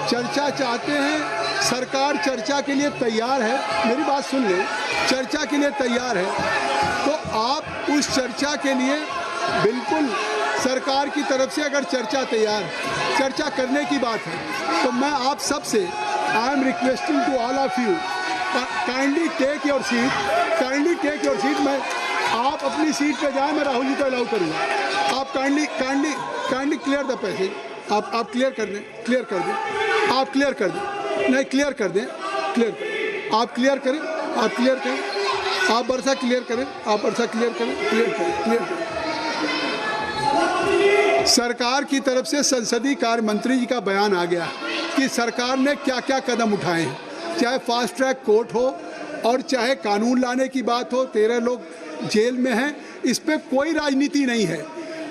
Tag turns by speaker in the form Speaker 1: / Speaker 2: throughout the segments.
Speaker 1: चर्चा चाहते हैं, सरकार चर्चा के लिए तैयार है, मेरी बात सुन लें, चर्चा के लिए तैयार है, तो आप उस चर्चा के लिए बिल्कुल सरकार की तरफ से अगर चर्चा तैयार, चर्चा करने की बात है, तो मैं आप सबसे I am requesting to all of you, kindly take your seat, kindly take your seat. मैं आप अपनी सीट पे जाएं, मैं राहुल जी को अलाउ करूँगा। आप काइंडली क्लियर द पैसेज, आप क्लियर कर दें, क्लियर कर दें, आप क्लियर कर दें, नहीं क्लियर कर दें, क्लियर करें, आप क्लियर करें, आप क्लियर करें, आप वर्षा क्लियर करें, आप वर्षा क्लियर करें, क्लियर करें, क्लियर करें। सरकार की तरफ से संसदीय कार्य मंत्री जी का बयान आ गया कि सरकार ने क्या क्या कदम उठाए हैं, चाहे फास्ट ट्रैक कोर्ट हो और चाहे कानून लाने की बात हो, 13 लोग जेल में हैं, इस पर कोई राजनीति नहीं है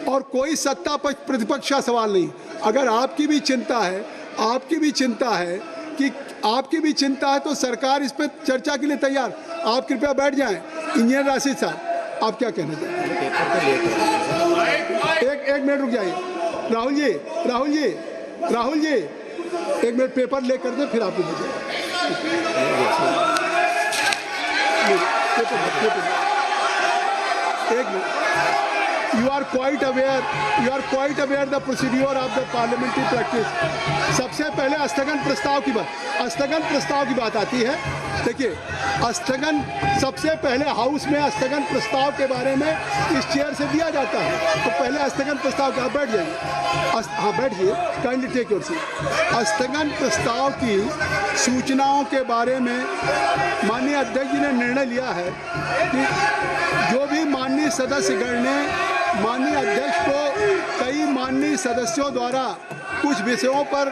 Speaker 1: और कोई सत्ता पक्ष प्रतिपक्ष का सवाल नहीं। अगर आपकी भी चिंता है, आपकी भी चिंता है कि आपकी भी चिंता है तो सरकार इस पर चर्चा के लिए तैयार। आप कृपया बैठ जाएं। इंजीनियर राशिद साहब, आप क्या कहना चाहते हैं? एक मिनट रुक जाइए। राहुल जी, राहुल जी, राहुल जी, एक मिनट पेपर ले कर दे, फिर आप एक minute. You are quite aware the procedure of the parliamentary practice। सबसे पहले स्थगन प्रस्ताव की बात आती है। देखिए, स्थगन सबसे पहले हाउस में स्थगन प्रस्ताव के बारे में इस चेयर से दिया जाता है, तो पहले स्थगन प्रस्ताव का बैठ जाइए। हाँ बैठिए, काइंडली टेक योर सीट। स्थगन प्रस्ताव की सूचनाओं के बारे में माननीय अध्यक्ष जी ने निर्णय लिया है कि जो भी माननीय सदस्यगण ने माननीय अध्यक्ष को कई माननीय सदस्यों द्वारा कुछ विषयों पर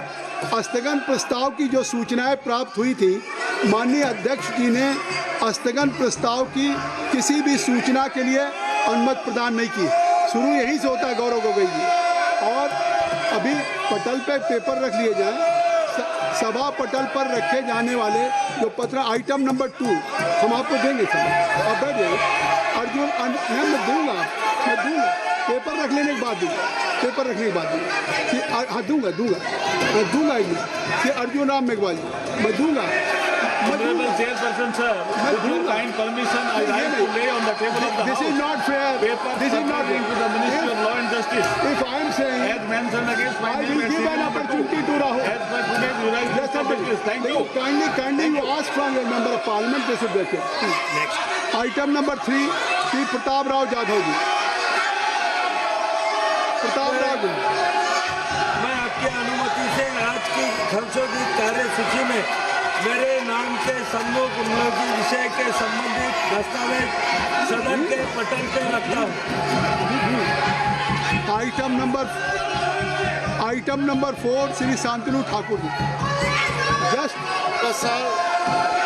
Speaker 1: स्थगन प्रस्ताव की जो सूचनाएं प्राप्त हुई थी, माननीय अध्यक्ष जी ने स्थगन प्रस्ताव की किसी भी सूचना के लिए अनुमति प्रदान नहीं की। शुरू यहीं से होता है गौरव गोगोई जी। और अभी पटल पे पेपर रख लिए जाएं, सभा पटल पर रखे जाने वाले जो पत्र आइटम नंबर 2 हम आपको देंगे सर, आप बैठ जाइए। अर्जुन मैं दूंगा पेपर रख लेने के बाद दूंगा, पेपर रखने के बाद दूंगा कि हाँ दूंगा कि अर्जुन राम मेघवाल जी मैं दूंगा।
Speaker 2: Honorable Chairperson sir, with your kind permission, I rise to lay on the table of the
Speaker 1: This
Speaker 2: House
Speaker 1: is not fair.
Speaker 2: papers
Speaker 1: This is not
Speaker 2: pertaining to the Ministry of Law and Justice.
Speaker 1: If I am saying,
Speaker 2: As mentioned against my
Speaker 1: I
Speaker 2: name
Speaker 1: will
Speaker 2: at
Speaker 1: give
Speaker 2: serial
Speaker 1: an
Speaker 2: number 2.
Speaker 1: opportunity to Rahul.
Speaker 2: As per today's revised
Speaker 1: Yes,
Speaker 2: list
Speaker 1: sir.
Speaker 2: of business. Thank you.
Speaker 1: Kindly you ask from your member of parliament. They should break it. Next. Item number 3, Sri Pratap Rao Jadhav जी। प्रताप राव जी,
Speaker 3: मैं आपकी अनुमति से आज की संशोधित कार्यसूची में मेरे नाम के सम्मुख उपयोगी विषय के संबंधित दस्तावेज सदन के पटल पे रखता हूँ।
Speaker 1: Item number 4 Shri Shantanu Thakur ji.
Speaker 4: Sir,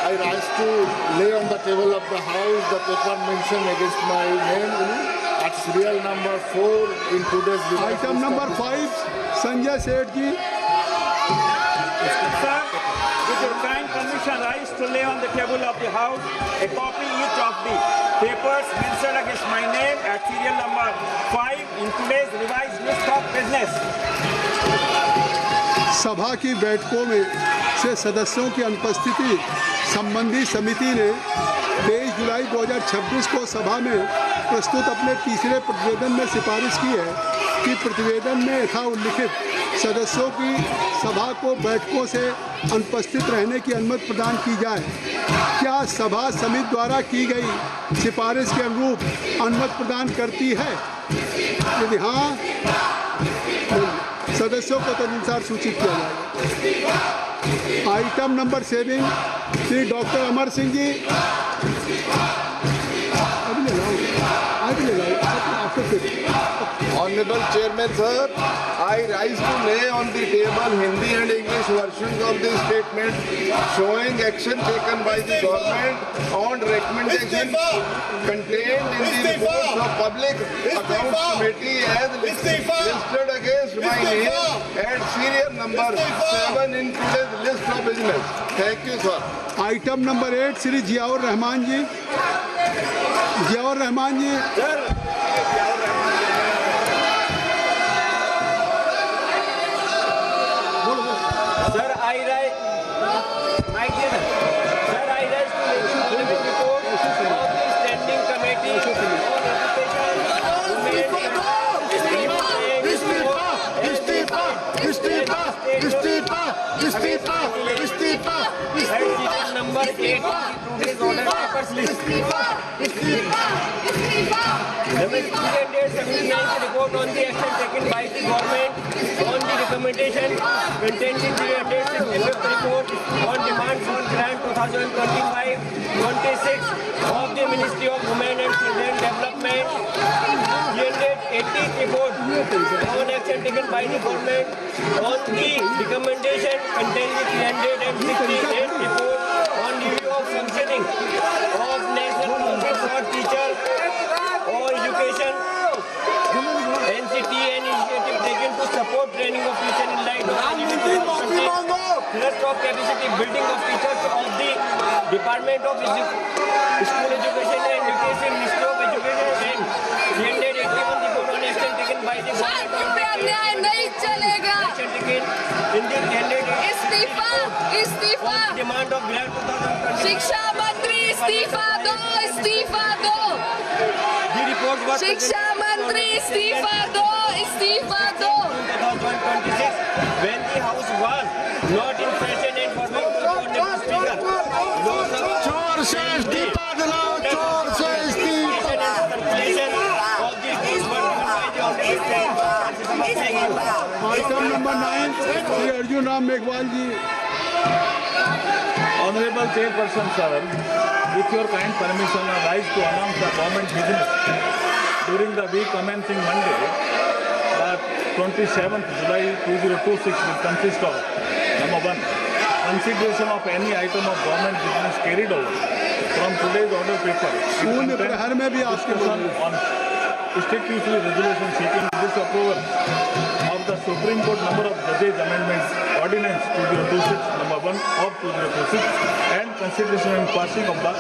Speaker 4: I rise to lay on the table of the House the paper mentioned against my name at serial number 4 in today's business.
Speaker 1: Item number 5 Sanjay Seth ji.
Speaker 5: Sir, with your kind permission, I rise to lay on the table of the House a copy each of the papers mentioned against my name at serial number 5 in today's revised list of business.
Speaker 1: सभा की बैठकों में से सदस्यों की अनुपस्थिति संबंधी समिति ने 23 जुलाई 2026 को सभा में प्रस्तुत अपने तीसरे प्रतिवेदन में सिफारिश की है कि प्रतिवेदन में यथा उल्लिखित सदस्यों की सभा को बैठकों से अनुपस्थित रहने की अनुमति प्रदान की जाए। क्या सभा समिति द्वारा की गई सिफारिश के अनुरूप अनुमति प्रदान करती है? यदि हाँ, सदस्यों को तदनुसार सूचित किया जाएगा। Item number 7 Shri doctor Amar Singh ji.
Speaker 4: Honorable Chairman sir, I rise to lay on the table Hindi and English versions of the statement showing action taken by the government on recommendation contained in the reports of Public Accounts Committee as listed against my name at serial number 7 in today's list of business. Thank you sir.
Speaker 1: Item number 8 Shri Ziaur Rahman ji. Ziaur Rahman ji.
Speaker 5: Sir, I rise. My dear sir, I rise to make the following report of the standing committee on education, number 8 today's order papers list. The President 79th report on the action taken by the government on the recommendation contained in the attached report on demand for grant 2025-26 of the Ministry of Women and Children Development. 380th report on action taken by the government on the recommendation contained in 368th report on review of functioning of National Council for Teachers or Education NCT and initiative taken to support training of teachers in light of thrust of capacity building of teachers of the Department of School Education and Education, Ministry of Education and 381 report on action taken by the
Speaker 6: अन्याय नहीं चलेगा।
Speaker 5: action taken in the 380
Speaker 6: इस्तीफा इस्तीफा
Speaker 5: on demand of grant 2020.
Speaker 6: शिक्षा मंत्री इस्तीफा दो इस्तीफा दो
Speaker 5: The report was
Speaker 6: शिक्षा मंत्री इस्तीफा दो इस्तीफा दो
Speaker 5: 2026 when the house was not in session and formal to the speaker. Lok Sabha
Speaker 1: चोर से इस्तीफा दिलाओ, चोर से इस्तीफा।
Speaker 5: circulation of the reports were given by the honorable Thank you.
Speaker 1: Item number 9 Shri Arjun Ram Meghwal ji.
Speaker 2: Honorable Chairperson, sir, with your kind permission, I rise to announce the government business during the week commencing Monday, 27th July 2026 will consist of number 1, consideration of any item of government business carried over from today's order paper.
Speaker 1: शून्य प्रहर में भी आपके
Speaker 2: Discussion on institutional resolution seeking disapproval of the Supreme Court number of judges amendment ordinance 2026 number 1 of 2026 and consideration and passing of the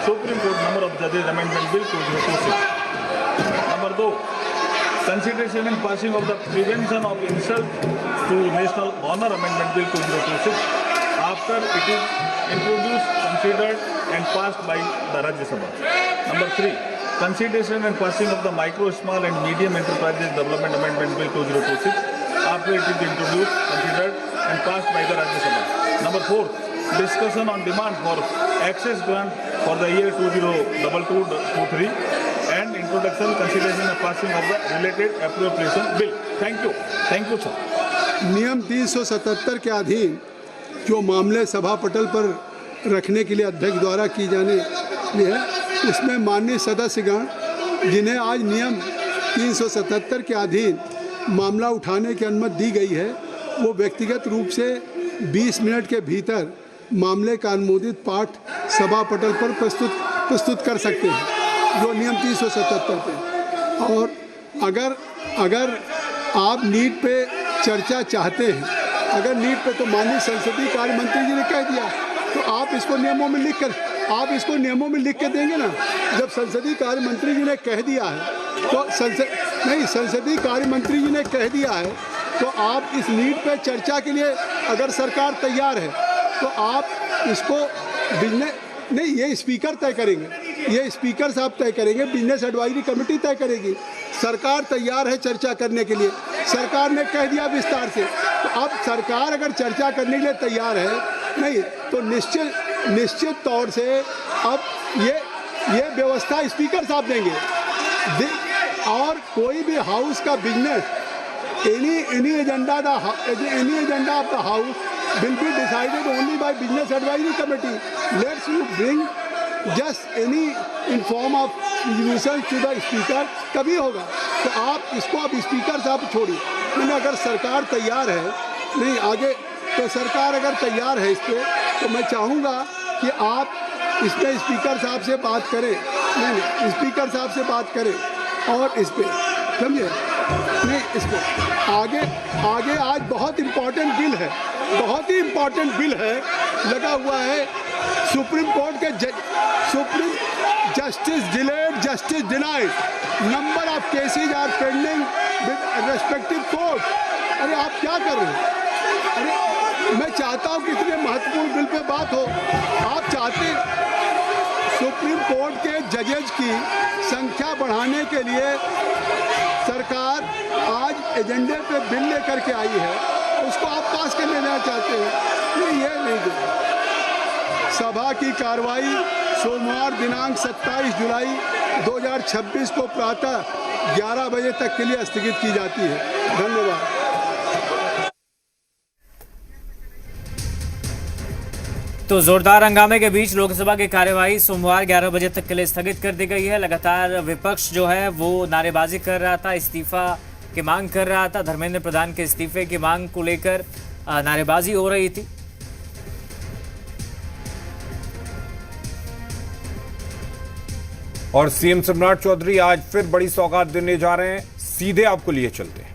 Speaker 2: Supreme Court number of judges amendment bill 2026. Number 2, consideration and passing of the prevention of insult to national honor amendment bill 2026 after it is introduced, considered and passed by the Rajya Sabha. Number 3, consideration and passing of the micro, small and medium enterprises development amendment bill 2026 after it is introduced, considered and passed by the Rajya Sabha. Number 4, discussion on demand for access grant for the year 2022-23 and introduction, consideration and passing of the related appropriation bill. Thank you, sir.
Speaker 1: नियम 377 के अधीन जो मामले सभा पटल पर रखने के लिए अध्यक्ष द्वारा की जाने है, उसमें माननीय सदस्यगण जिन्हें आज नियम 377 के अधीन मामला उठाने की अनुमति दी गई है, वो व्यक्तिगत रूप से 20 मिनट के भीतर मामले का अनुमोदित पाठ सभा पटल पर प्रस्तुत कर सकते हैं, जो नियम 377 पे। और अगर आप नीट पे चर्चा चाहते हैं, अगर नीट पे, तो माननीय संसदीय कार्य मंत्री जी ने कह दिया, तो आप इसको नियमों में लिख के देंगे ना। जब संसदीय कार्य मंत्री जी ने कह दिया है, तो संसदीय कार्य मंत्री जी ने कह दिया है, तो आप इस नीट पे चर्चा के लिए अगर सरकार तैयार है, तो आप इसको नहीं, ये स्पीकर तय करेंगे, ये स्पीकर साहब तय करेंगे, बिजनेस एडवाइजरी कमेटी तय करेगी। सरकार तैयार है चर्चा करने के लिए, सरकार ने कह दिया विस्तार से। तो अब सरकार अगर चर्चा करने के लिए तैयार है, नहीं तो निश्चित तौर से अब ये व्यवस्था स्पीकर साहब देंगे। और कोई भी हाउस का business, any agenda of the house will be decided only by business advisory committee. Let's you bring just any in form of resolution to the speaker, तभी होगा। तो आप इसको अब स्पीकर साहब छोड़िए। नहीं, अगर सरकार तैयार है, नहीं आगे, तो सरकार अगर तैयार है इस पर, तो मैं चाहूँगा कि आप इस पर स्पीकर साहब से बात करें। नहीं, स्पीकर साहब से बात करें और इस पर, समझे? नहीं, इस पर आगे आज बहुत इम्पोर्टेंट बिल है, बहुत ही इम्पोर्टेंट बिल है, लगा हुआ है सुप्रीम कोर्ट के supreme justice delayed, justice denied, number of cases are pending with respective court. अरे आप क्या कर रहे हैं? अरे मैं चाहता चाहता हूं कि इतने महत्वपूर्ण बिल पे बात हो। आप चाहते सुप्रीम कोर्ट के जजेज की संख्या बढ़ाने के लिए सरकार आज एजेंडे पे बिल लेकर के आई है, उसको आप पास कर लेना चाहते हैं। ये नहीं। सभा की कार्रवाई सोमवार दिनांक 27 जुलाई 2026 को प्रातः 11 बजे तक के लिए स्थगित की जाती है। धन्यवाद।
Speaker 7: तो जोरदार हंगामे के बीच लोकसभा की कार्यवाही सोमवार 11 बजे तक के लिए स्थगित कर दी गई है। लगातार विपक्ष जो है वो नारेबाजी कर रहा था, इस्तीफा की मांग कर रहा था। धर्मेंद्र प्रधान के इस्तीफे की मांग को लेकर नारेबाजी हो रही थी।
Speaker 8: और सीएम सम्राट चौधरी आज फिर बड़ी सौगात देने जा रहे हैं, सीधे आपको लिए चलते हैं।